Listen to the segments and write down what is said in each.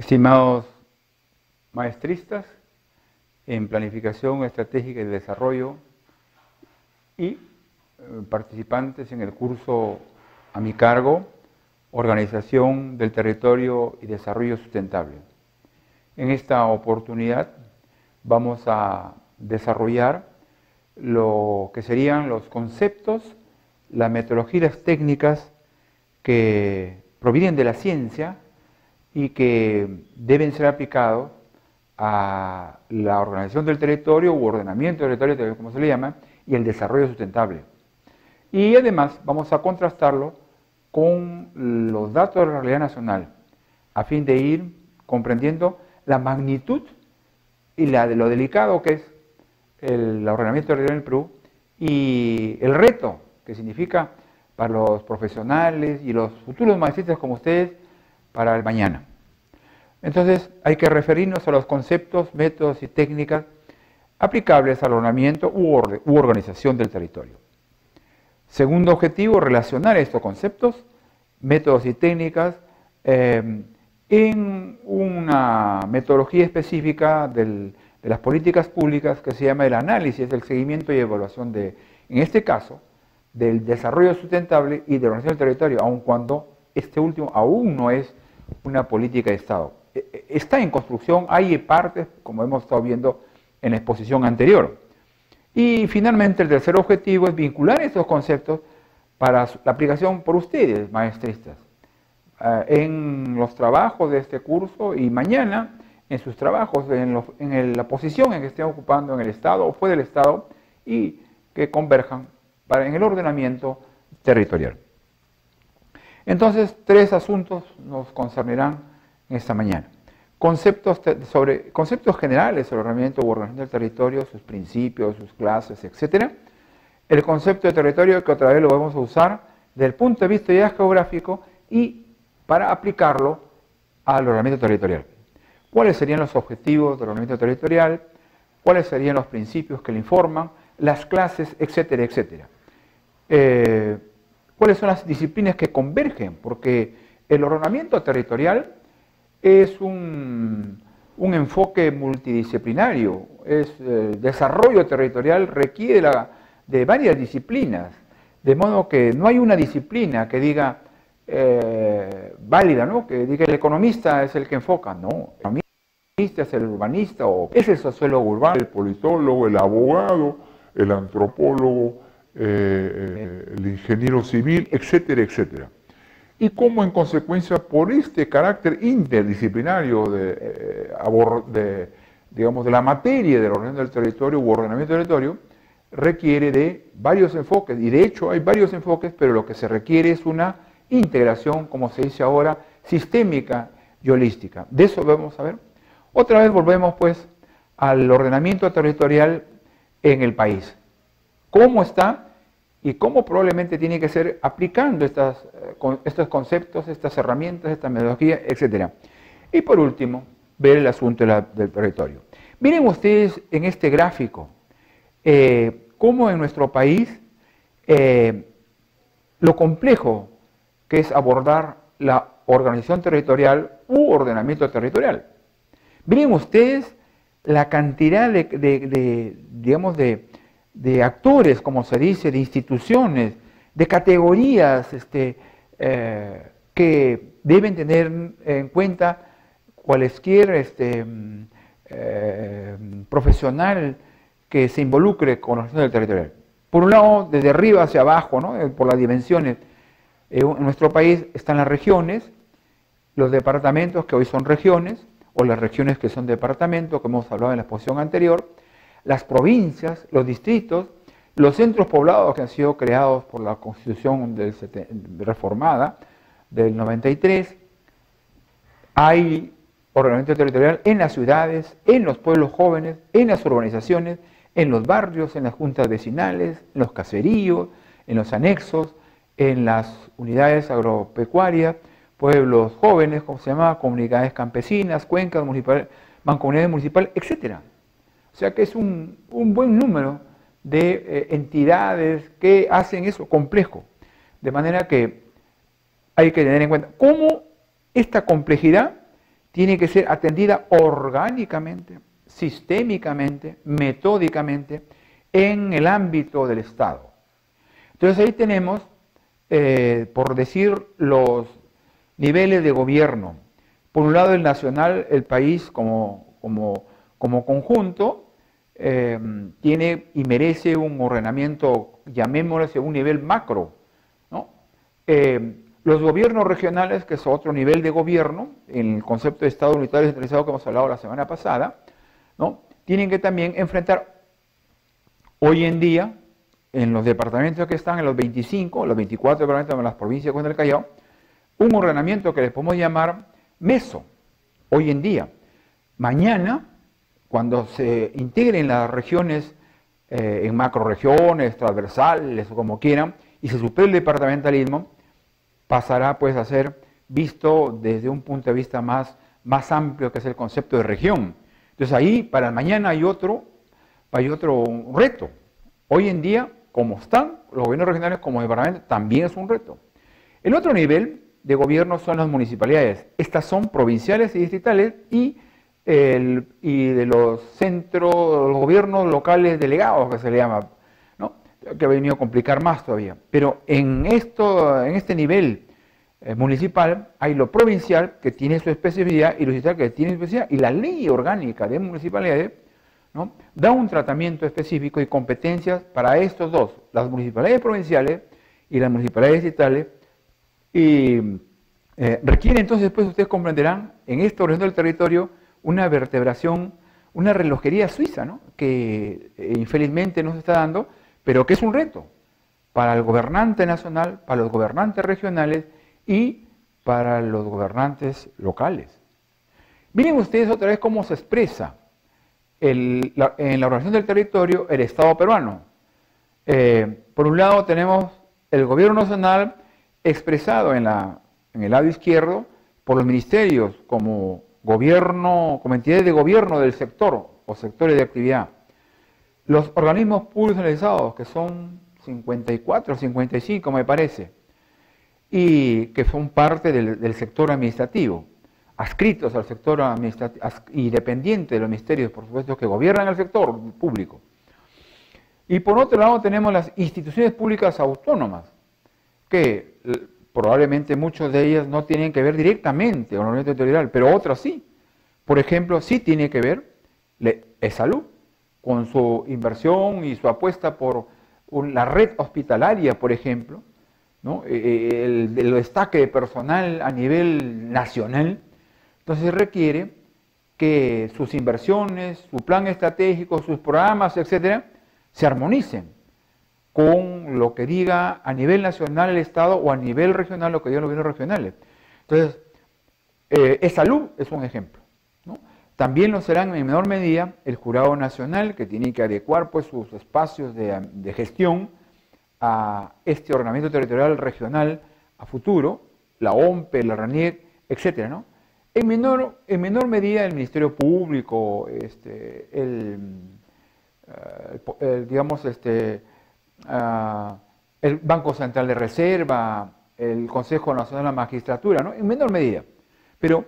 Estimados maestristas en Planificación Estratégica y Desarrollo y participantes en el curso a mi cargo, Organización del Territorio y Desarrollo Sustentable. En esta oportunidad vamos a desarrollar lo que serían los conceptos, las metodologías técnicas que provienen de la ciencia y que deben ser aplicados a la organización del territorio u ordenamiento del territorio, como se le llama, y el desarrollo sustentable. Y además vamos a contrastarlo con los datos de la realidad nacional, a fin de ir comprendiendo la magnitud y lo delicado que es el ordenamiento territorial en el Perú y el reto que significa para los profesionales y los futuros maestristas como ustedes para el mañana. Entonces hay que referirnos a los conceptos, métodos y técnicas aplicables al ordenamiento u organización del territorio. Segundo objetivo, relacionar estos conceptos, métodos y técnicas en una metodología específica de las políticas públicas que se llama el análisis, el seguimiento y evaluación en este caso, del desarrollo sustentable y de la organización del territorio, aun cuando este último aún no es una política de Estado. Está en construcción, hay partes, como hemos estado viendo en la exposición anterior. Y finalmente el tercer objetivo es vincular estos conceptos para la aplicación por ustedes, maestristas, en los trabajos de este curso y mañana en sus trabajos, en la posición en que estén ocupando en el Estado o fuera del Estado y que converjan en el ordenamiento territorial. Entonces, tres asuntos nos concernirán en esta mañana. Conceptos generales sobre el ordenamiento u organización del territorio, sus principios, sus clases, etc. El concepto de territorio, que otra vez lo vamos a usar desde el punto de vista ya geográfico y para aplicarlo al ordenamiento territorial. ¿Cuáles serían los objetivos del ordenamiento territorial? ¿Cuáles serían los principios que le informan? Las clases, etcétera, etcétera. ¿Cuáles son las disciplinas que convergen? Porque el ordenamiento territorial es un enfoque multidisciplinario. El desarrollo territorial requiere de varias disciplinas, de modo que no hay una disciplina que diga válida, ¿no? Que diga el economista es el que enfoca. No, el economista es el urbanista, o es el sociólogo urbano, el politólogo, el abogado, el antropólogo, el ingeniero civil, etcétera, etcétera. Y como en consecuencia, por este carácter interdisciplinario digamos, de la materia del ordenamiento del territorio u ordenamiento del territorio, requiere de varios enfoques. Y de hecho hay varios enfoques, pero lo que se requiere es una integración, como se dice ahora, sistémica y holística. De eso vamos a ver. Otra vez volvemos pues al ordenamiento territorial en el país. ¿Cómo está? Y cómo probablemente tiene que ser aplicando estos conceptos, estas herramientas, esta metodología, etc. Y por último, ver el asunto del territorio. Miren ustedes en este gráfico cómo en nuestro país lo complejo que es abordar la organización territorial u ordenamiento territorial. Miren ustedes la cantidad digamos, de actores, como se dice, de instituciones, de categorías que deben tener en cuenta cualesquier profesional que se involucre con la organización del territorial. Por un lado, desde arriba hacia abajo, ¿no? Por las dimensiones. En nuestro país están las regiones, los departamentos que hoy son regiones, o las regiones que son departamentos, como hemos hablado en la exposición anterior, las provincias, los distritos, los centros poblados que han sido creados por la Constitución reformada del 93, hay ordenamiento territorial en las ciudades, en los pueblos jóvenes, en las urbanizaciones, en los barrios, en las juntas vecinales, en los caseríos, en los anexos, en las unidades agropecuarias, pueblos jóvenes, como se llama, comunidades campesinas, cuencas municipales, mancomunidades municipales, etc. O sea que es un buen número de entidades que hacen eso complejo. De manera que hay que tener en cuenta cómo esta complejidad tiene que ser atendida orgánicamente, sistémicamente, metódicamente, en el ámbito del Estado. Entonces ahí tenemos, por decir, los niveles de gobierno. Por un lado el nacional, el país como conjunto, tiene y merece un ordenamiento, llamémoslo a un nivel macro, ¿no? Los gobiernos regionales, que es otro nivel de gobierno, en el concepto de Estado unitario centralizado que hemos hablado la semana pasada, ¿no? Tienen que también enfrentar hoy en día, en los departamentos que están, en los 25, los 24 departamentos de las provincias con el Callao, un ordenamiento que le podemos llamar meso, hoy en día. Mañana, cuando se integren las regiones en macroregiones, transversales o como quieran, y se supere el departamentalismo, pasará pues a ser visto desde un punto de vista más amplio, que es el concepto de región. Entonces ahí, para el mañana hay otro reto. Hoy en día, como están los gobiernos regionales como departamentos, también es un reto. El otro nivel de gobierno son las municipalidades. Estas son provinciales y distritales y de los centros, los gobiernos locales delegados, que se le llama, ¿no? Que ha venido a complicar más todavía. Pero en este nivel municipal hay lo provincial, que tiene su especificidad, y lo distrital, que tiene su especificidad, y la ley orgánica de municipalidades, ¿no?, da un tratamiento específico y competencias para estos dos, las municipalidades provinciales y las municipalidades distritales, y requiere entonces, después ustedes comprenderán, en esta ordenación del territorio, una vertebración, una relojería suiza, ¿no?, que infelizmente no se está dando, pero que es un reto para el gobernante nacional, para los gobernantes regionales y para los gobernantes locales. Miren ustedes otra vez cómo se expresa en la ordenación del territorio el Estado peruano. Por un lado tenemos el gobierno nacional expresado en el lado izquierdo por los ministerios como entidades de gobierno del sector o sectores de actividad. Los organismos públicos centralizados, que son 54 o 55 me parece, y que son parte del sector administrativo, adscritos al sector administrativo y dependientes de los ministerios, por supuesto, que gobiernan el sector público. Y por otro lado tenemos las instituciones públicas autónomas, que probablemente muchas de ellas no tienen que ver directamente con la ordenación territorial, pero otras sí. Por ejemplo, sí tiene que ver salud, con su inversión y su apuesta por la red hospitalaria, por ejemplo, ¿no?, el destaque de personal a nivel nacional. Entonces requiere que sus inversiones, su plan estratégico, sus programas, etcétera, se armonicen con lo que diga a nivel nacional el Estado o a nivel regional lo que digan los gobiernos regionales. Entonces, salud es un ejemplo, ¿no? También lo serán en menor medida el Jurado Nacional, que tiene que adecuar pues sus espacios de gestión a este ordenamiento territorial regional a futuro, la OMPE, la RANIEC, etcétera, ¿no? En menor medida el Ministerio Público, el Banco Central de Reserva, el Consejo Nacional de la Magistratura, ¿no?, en menor medida. Pero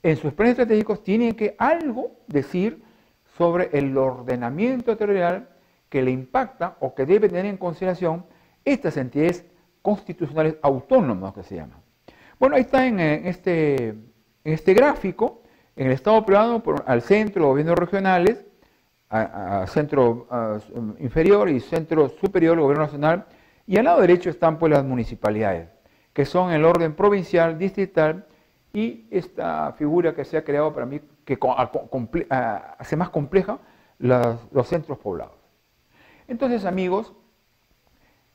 en sus planes estratégicos tienen que algo decir sobre el ordenamiento territorial que le impacta o que debe tener en consideración estas entidades constitucionales autónomas que se llaman. Bueno, ahí está en este gráfico, en el Estado privado, al centro, gobiernos regionales, centro inferior y centro superior, el gobierno nacional, y al lado derecho están pues las municipalidades, que son el orden provincial, distrital, y esta figura que se ha creado para mí, que hace más compleja los centros poblados. Entonces, amigos,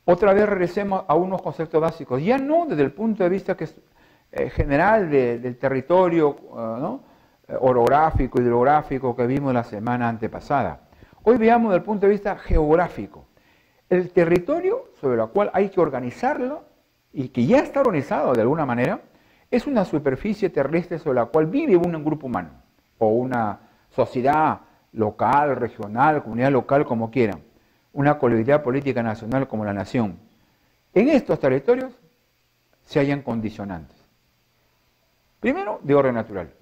otra vez regresemos a unos conceptos básicos, ya no desde el punto de vista que es general del territorio, ¿no?, orográfico, hidrográfico que vimos la semana antepasada. Hoy veamos desde el punto de vista geográfico. El territorio sobre el cual hay que organizarlo y que ya está organizado de alguna manera es una superficie terrestre sobre la cual vive un grupo humano o una sociedad local, regional, comunidad local, como quieran, una colectividad política nacional como la nación. En estos territorios se hallan condicionantes. Primero, de orden natural.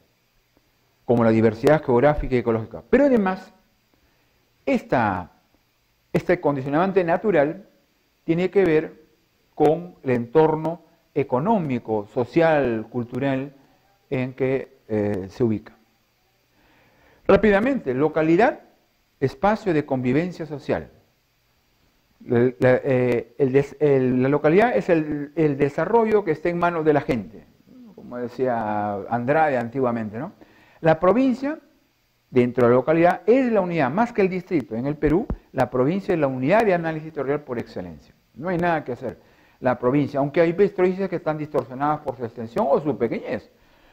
como la diversidad geográfica y ecológica. Pero además, este condicionante natural tiene que ver con el entorno económico, social, cultural en que se ubica. Rápidamente, localidad, espacio de convivencia social. La localidad es el desarrollo que está en manos de la gente, como decía Andrade antiguamente, ¿no? La provincia, dentro de la localidad, es la unidad, más que el distrito. En el Perú, la provincia es la unidad de análisis territorial por excelencia. No hay nada que hacer. La provincia, aunque hay provincias que están distorsionadas por su extensión o su pequeñez,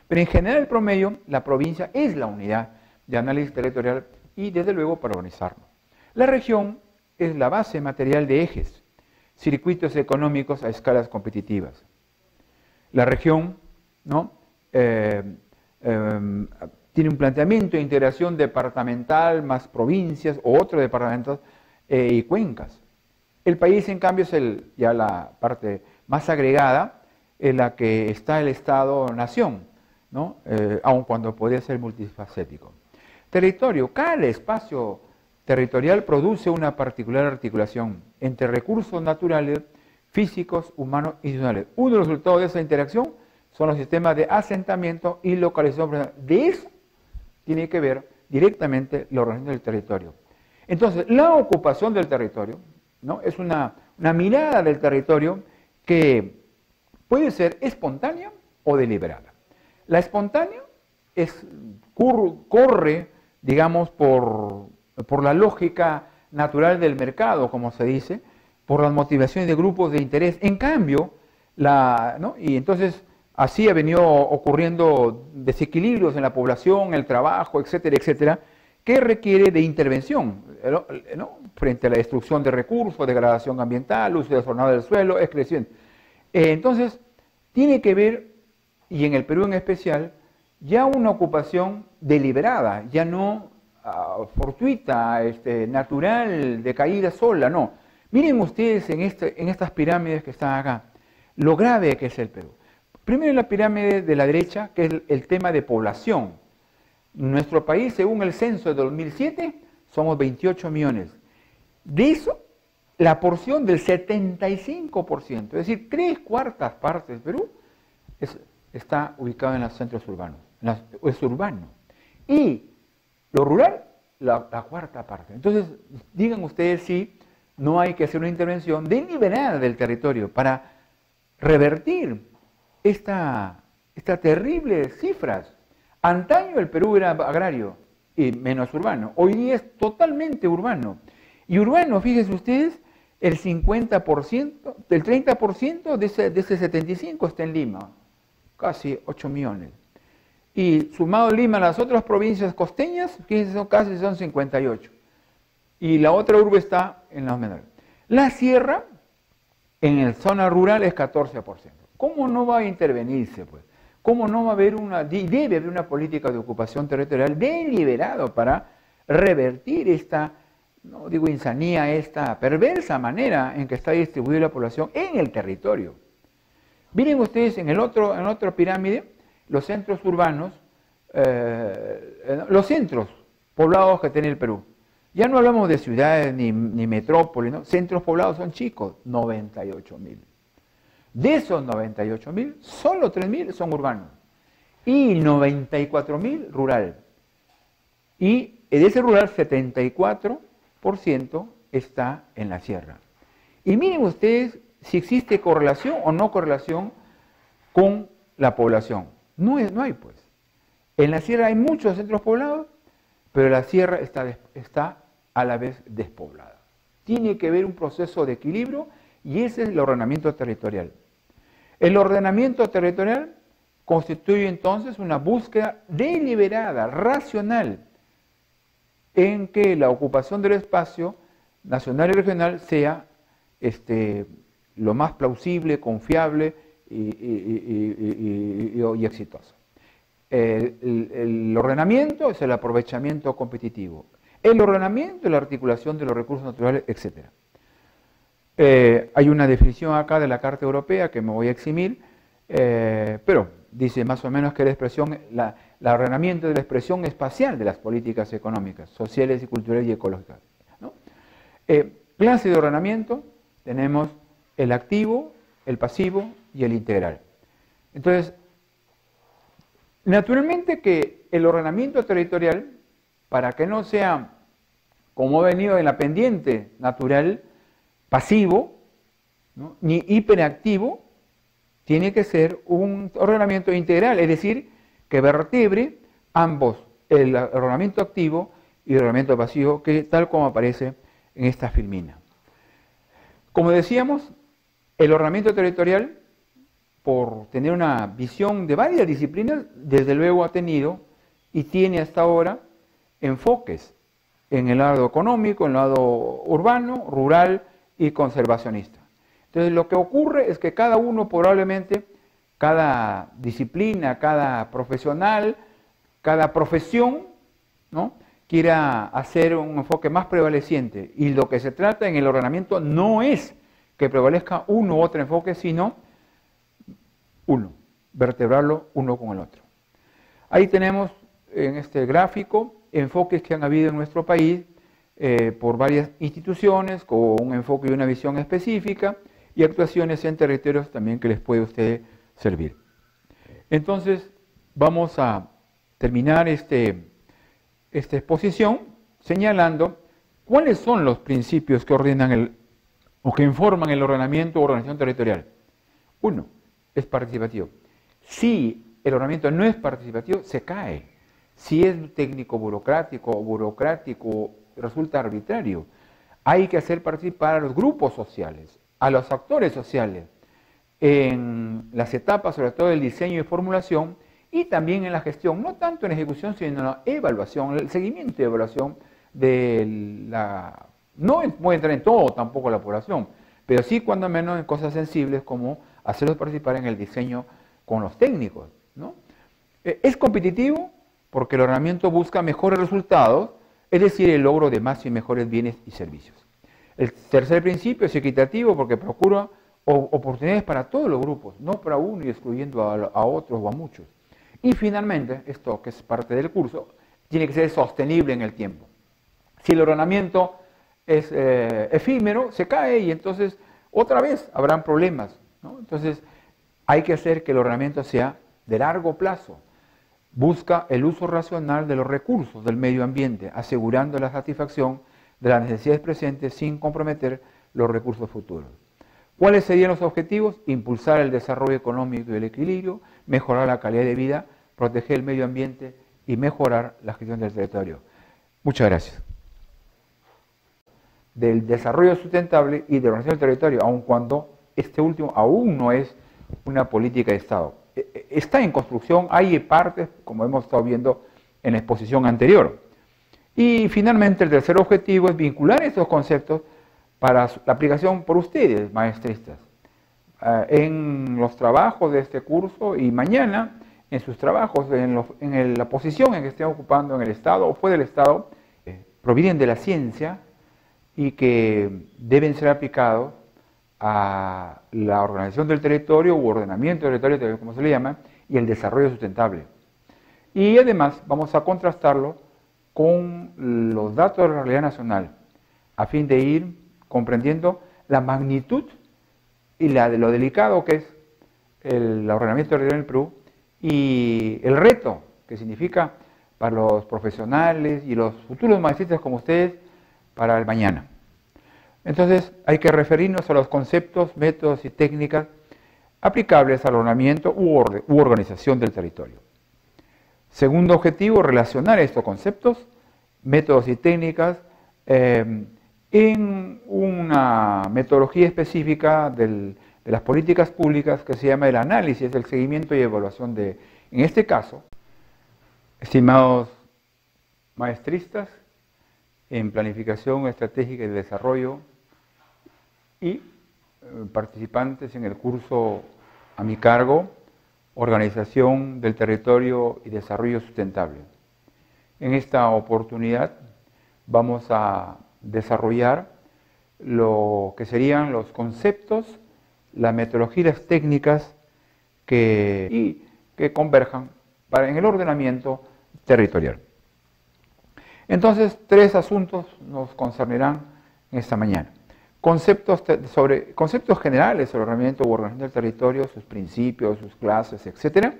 pero en general el promedio, la provincia es la unidad de análisis territorial y desde luego para organizarlo. La región es la base material de ejes, circuitos económicos a escalas competitivas. La región, ¿no? Tiene un planteamiento de integración departamental más provincias o otros departamentos y cuencas. El país, en cambio, es ya la parte más agregada en la que está el Estado-nación, ¿no? Aun cuando podría ser multifacético. Territorio, cada espacio territorial produce una particular articulación entre recursos naturales, físicos, humanos y institucionales. Uno de los resultados de esa interacción son los sistemas de asentamiento y localización. De eso tiene que ver directamente la organización del territorio. Entonces, la ocupación del territorio, ¿no? Es una mirada del territorio que puede ser espontánea o deliberada. La espontánea corre, digamos, por la lógica natural del mercado, como se dice, por las motivaciones de grupos de interés. En cambio, ¿no? Y entonces así ha venido ocurriendo desequilibrios en la población, el trabajo, etcétera, etcétera, que requiere de intervención, ¿no? Frente a la destrucción de recursos, degradación ambiental, uso desordenado del suelo, excreción. Entonces, tiene que ver, y en el Perú en especial, ya una ocupación deliberada, ya no fortuita, natural, de caída sola, no. Miren ustedes en estas pirámides que están acá, lo grave que es el Perú. Primero en la pirámide de la derecha, que es el tema de población. Nuestro país, según el censo de 2007, somos 28 millones. De eso, la porción del 75%, es decir, 3/4 partes del Perú, está ubicado en los centros urbanos, es urbano. Y lo rural, la 1/4 parte. Entonces, digan ustedes si no hay que hacer una intervención deliberada del territorio para revertir estas terribles cifras. Antaño el Perú era agrario y menos urbano. Hoy día es totalmente urbano. Y urbano, fíjense ustedes, el 50%, el 30% de ese 75% está en Lima, casi 8 millones. Y sumado Lima a las otras provincias costeñas, fíjense, casi son 58. Y la otra urbe está en las menores. La sierra, en la zona rural, es 14%. ¿Cómo no va a intervenirse, pues? ¿Cómo no va a haber debe haber una política de ocupación territorial deliberada para revertir esta, no digo insanía, esta perversa manera en que está distribuida la población en el territorio? Miren ustedes en otra pirámide, los centros urbanos, los centros poblados que tiene el Perú. Ya no hablamos de ciudades ni metrópolis, ¿no? Centros poblados son chicos, 98.000. De esos 98.000, solo 3.000 son urbanos y 94.000 rural. Y de ese rural, 74% está en la sierra. Y miren ustedes si existe correlación o no correlación con la población. No hay, pues. En la sierra hay muchos centros poblados, pero la sierra está a la vez despoblada. Tiene que haber un proceso de equilibrio y ese es el ordenamiento territorial. El ordenamiento territorial constituye entonces una búsqueda deliberada, racional, en que la ocupación del espacio nacional y regional sea lo más plausible, confiable y exitoso. El ordenamiento es el aprovechamiento competitivo. El ordenamiento es la articulación de los recursos naturales, etc. Hay una definición acá de la Carta Europea que me voy a eximir, pero dice más o menos que la expresión, el ordenamiento de la expresión espacial de las políticas económicas, sociales y culturales y ecológicas, ¿no? Clase de ordenamiento, tenemos el activo, el pasivo y el integral. Entonces, naturalmente que el ordenamiento territorial, para que no sea, como ha venido en la pendiente natural, pasivo, ¿no?, ni hiperactivo, tiene que ser un ordenamiento integral, es decir, que vertebre ambos, el ordenamiento activo y el ordenamiento pasivo, que tal como aparece en esta filmina. Como decíamos, el ordenamiento territorial, por tener una visión de varias disciplinas, desde luego ha tenido y tiene hasta ahora enfoques en el lado económico, en el lado urbano, rural y conservacionista. Entonces lo que ocurre es que cada uno probablemente, cada disciplina, cada profesional, cada profesión, ¿no?, quiera hacer un enfoque más prevaleciente, y lo que se trata en el ordenamiento no es que prevalezca uno u otro enfoque, sino uno, vertebrarlo uno con el otro. Ahí tenemos en este gráfico enfoques que han habido en nuestro país por varias instituciones con un enfoque y una visión específica, y actuaciones en territorios también que les puede a ustedes servir. Entonces vamos a terminar esta exposición señalando cuáles son los principios que ordenan o que informan el ordenamiento o ordenación territorial. Uno, es participativo. Si el ordenamiento no es participativo, se cae. Si es técnico burocrático, resulta arbitrario. Hay que hacer participar a los grupos sociales, a los actores sociales, en las etapas, sobre todo del diseño y formulación, y también en la gestión, no tanto en ejecución, sino en la evaluación, el seguimiento y evaluación de la... No puede entrar en todo tampoco la población, pero sí cuando menos en cosas sensibles como hacerlos participar en el diseño con los técnicos, ¿no? Es competitivo porque el ordenamiento busca mejores resultados, es decir, el logro de más y mejores bienes y servicios. El tercer principio es equitativo porque procura oportunidades para todos los grupos, no para uno y excluyendo a otros o a muchos. Y finalmente, esto que es parte del curso, tiene que ser sostenible en el tiempo. Si el ordenamiento es efímero, se cae y entonces otra vez habrán problemas, ¿no? Entonces hay que hacer que el ordenamiento sea de largo plazo. Busca el uso racional de los recursos del medio ambiente, asegurando la satisfacción de las necesidades presentes sin comprometer los recursos futuros. ¿Cuáles serían los objetivos? Impulsar el desarrollo económico y el equilibrio, mejorar la calidad de vida, proteger el medio ambiente y mejorar la gestión del territorio. Muchas gracias. Del desarrollo sustentable y de la organización del territorio, aun cuando este último aún no es una política de Estado. Está en construcción, hay partes, como hemos estado viendo en la exposición anterior. Y finalmente el tercer objetivo es vincular estos conceptos para la aplicación por ustedes, maestristas, en los trabajos de este curso y mañana en sus trabajos, en la posición en que estén ocupando en el Estado o fuera del Estado, provienen de la ciencia y que deben ser aplicados a la organización del territorio u ordenamiento del territorio, como se le llama, y el desarrollo sustentable. Y además vamos a contrastarlo con los datos de la realidad nacional, a fin de ir comprendiendo la magnitud y lo delicado que es el ordenamiento territorial en el Perú y el reto que significa para los profesionales y los futuros maestristas como ustedes para el mañana. Entonces hay que referirnos a los conceptos, métodos y técnicas aplicables al ordenamiento u organización del territorio. Segundo objetivo, relacionar estos conceptos, métodos y técnicas en una metodología específica de las políticas públicas que se llama el análisis, el seguimiento y evaluación de, en este caso, estimados maestristas en planificación estratégica y de desarrollo y participantes en el curso a mi cargo, Organización del Territorio y Desarrollo Sustentable. En esta oportunidad vamos a desarrollar lo que serían los conceptos, las metodologías técnicas que converjan en el ordenamiento territorial. Entonces, 3 asuntos nos concernirán en esta mañana. Conceptos generales sobre el ordenamiento u organización del territorio, sus principios, sus clases, etc.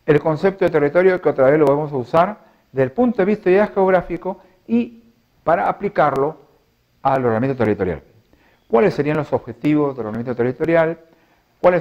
El concepto de territorio, que otra vez lo vamos a usar desde el punto de vista ya geográfico y para aplicarlo al ordenamiento territorial. ¿Cuáles serían los objetivos del ordenamiento territorial? ¿Cuáles